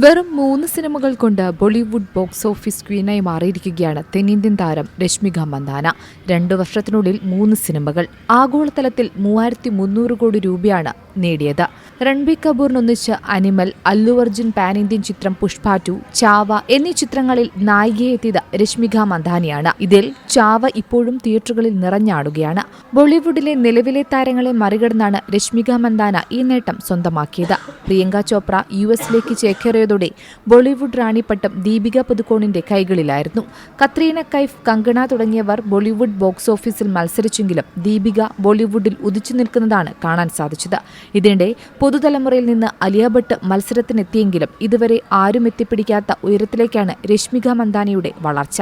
വെറും 3 സിനിമകൾ കൊണ്ട് ബോളിവുഡ് ബോക്സ് ഓഫീസ് ക്വീനായി മാറിയിരിക്കുകയാണ് തെന്നിന്ത്യൻ താരം രശ്മിക മന്ദാന. 2 വർഷത്തിനുള്ളിൽ 3 സിനിമകൾ. ആഗോളതലത്തിൽ 3300 കോടി രൂപയാണ് നേടിയത്. രൺബീർ കപൂറിനൊന്നിച്ച് Animal, Allu Arjun pan Indian ചിത്രം പുഷ്പ 2, ചാവ എന്നീ ചിത്രങ്ങളിൽ നായികയെത്തിയത് രശ്മിക മന്ദാനയാണ്. ഇതിൽ ചാവ ഇപ്പോഴും തിയേറ്ററുകളിൽ നിറഞ്ഞാടുകയാണ്. ബോളിവുഡിലെ നിലവിലെ താരങ്ങളെ മറികടന്നാണ് രശ്മിക മന്ദാന ഈ നേട്ടം സ്വന്തമാക്കിയത്. പ്രിയങ്ക ചോപ്ര US-ലേക്ക് ചേക്കേറിയതോടെ ബോളിവുഡ് റാണിപ്പട്ടം ദീപിക പദുക്കോണിന്റെ കൈകളിലായിരുന്നു. കത്രീന കൈഫ്, കങ്കണ തുടങ്ങിയവർ ബോളിവുഡ് ബോക്സ് ഓഫീസിൽ മത്സരിച്ചെങ്കിലും ദീപിക ബോളിവുഡിൽ ഉദിച്ചു നിൽക്കുന്നതാണ് കാണാൻ സാധിച്ചത്. ഇതിനിടെ പുതുതലമുറയിൽ നിന്ന് അലിയ ഭട്ട് മത്സരത്തിനെത്തിയെങ്കിലും ഇതുവരെ ആരും എത്തിപ്പിടിക്കാത്ത ഉയരത്തിലേക്കാണ് രശ്മിക മന്ദാനയുടെ വളർച്ച.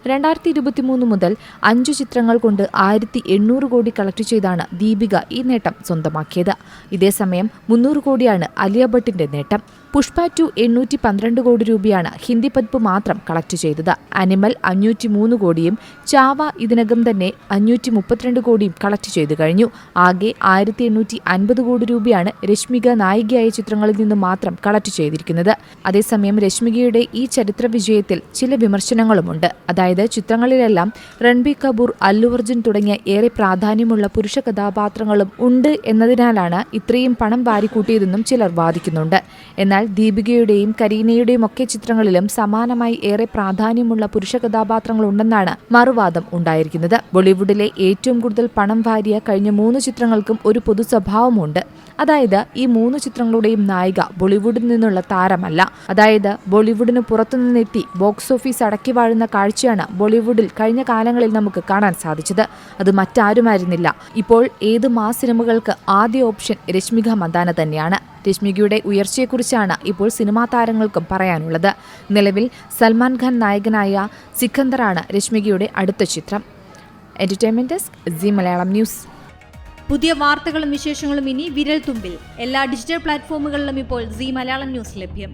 2023 മുതൽ 5 ചിത്രങ്ങൾ കൊണ്ട് 1800 കോടി കളക്ട് ചെയ്താണ് ദീപിക ഈ നേട്ടം സ്വന്തമാക്കിയത്. ഇതേസമയം 300 കോടിയാണ് അലിയ ഭട്ടിന്റെ നേട്ടം. പുഷ്പ 2 812 കോടി രൂപയാണ് ഹിന്ദി പതിപ്പ് മാത്രം കളക്ട് ചെയ്തത്. അനിമൽ 503 കോടിയും ചാവ ഇതിനകം തന്നെ 532 കോടിയും കളക്ട് ചെയ്തു കഴിഞ്ഞു. ആകെ 1850 കോടി രൂപയാണ് രശ്മിക നായികയായ ചിത്രങ്ങളിൽ നിന്ന് മാത്രം കളക്ട് ചെയ്തിരിക്കുന്നത്. അതേസമയം രശ്മികയുടെ ഈ ചരിത്ര വിജയത്തിൽ ചില വിമർശനങ്ങളുമുണ്ട്. അതായത് ചിത്രങ്ങളിലെല്ലാം രൺബീർ കപൂർ, അല്ലു അർജുൻ തുടങ്ങിയ ഏറെ പ്രാധാന്യമുള്ള പുരുഷ കഥാപാത്രങ്ങളും ഉണ്ട് എന്നതിനാലാണ് ഇത്രയും പണം വാരിക്കൂട്ടിയതെന്നും ചിലർ വാദിക്കുന്നുണ്ട്. എന്നാൽ ദീപികയുടെയും കരീനയുടെയും ഒക്കെ ചിത്രങ്ങളിലും സമാനമായി ഏറെ പ്രാധാന്യമുള്ള പുരുഷ കഥാപാത്രങ്ങളുണ്ടെന്നാണ് മറുവാദം ഉണ്ടായിരിക്കുന്നത്. ബോളിവുഡിലെ ഏറ്റവും കൂടുതൽ പണം വാരിയ കഴിഞ്ഞ 3 ചിത്രങ്ങൾക്കും ഒരു പൊതു സ്വഭാവമുണ്ട്. അതായത് ഈ 3 ചിത്രങ്ങളുടെയും നായിക ബോളിവുഡിൽ നിന്നുള്ള താരമല്ല. അതായത് ബോളിവുഡിന് പുറത്തുനിന്നെത്തി ബോക്സ് ഓഫീസ് അടക്കി വാഴുന്ന കാഴ്ചയാണ് ബോളിവുഡിൽ കഴിഞ്ഞ കാലങ്ങളിൽ നമുക്ക് കാണാൻ സാധിച്ചത്. അത് മറ്റാരുമായിരുന്നില്ല. ഇപ്പോൾ ഏത് മാസ് സിനിമകൾക്ക് ആദ്യ ഓപ്ഷൻ രശ്മിക മന്ദാന തന്നെയാണ്. രശ്മികയുടെ ഉയർച്ചയെക്കുറിച്ചാണ് ഇപ്പോൾ സിനിമാ താരങ്ങൾക്കും പറയാനുള്ളത്. നിലവിൽ സൽമാൻ ഖാൻ നായകനായ സിക്കന്ദറാണ് രശ്മികയുടെ അടുത്ത ചിത്രം. Entertainment desk, Zee Malayalam news. പുതിയ വാർത്തകളും വിശേഷങ്ങളും ഇനി വിരൽ തുമ്പിൽ. എല്ലാ ഡിജിറ്റൽ പ്ലാറ്റ്ഫോമുകളിലും ഇപ്പോൾ സീ മലയാളം ന്യൂസ് ലഭ്യം.